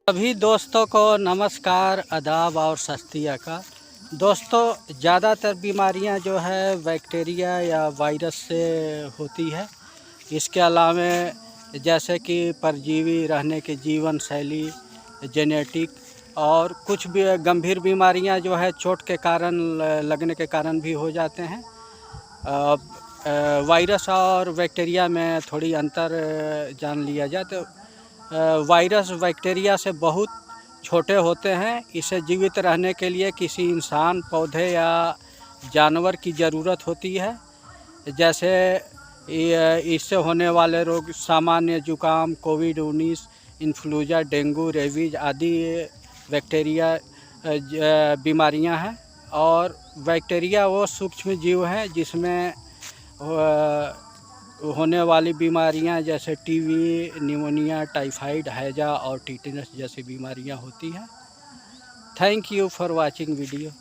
सभी दोस्तों को नमस्कार, आदाब और सत श्री अकाल। दोस्तों, ज़्यादातर बीमारियां जो है बैक्टीरिया या वायरस से होती है। इसके अलावा जैसे कि परजीवी रहने की जीवन शैली, जेनेटिक और कुछ भी गंभीर बीमारियां जो है चोट के कारण लगने के कारण भी हो जाते हैं। वायरस और बैक्टीरिया में थोड़ी अंतर जान लिया जाए तो वायरस बैक्टीरिया से बहुत छोटे होते हैं। इसे जीवित रहने के लिए किसी इंसान, पौधे या जानवर की ज़रूरत होती है। जैसे इससे होने वाले रोग सामान्य जुकाम, कोविड-19, इन्फ्लुएंजा, डेंगू, रेबीज आदि बैक्टीरिया बीमारियां हैं। और बैक्टीरिया वो सूक्ष्म जीव हैं जिसमें होने वाली बीमारियां जैसे टीबी, निमोनिया, टाइफाइड, हैजा और टिटेनस जैसी बीमारियां होती हैं। Thank you for watching video.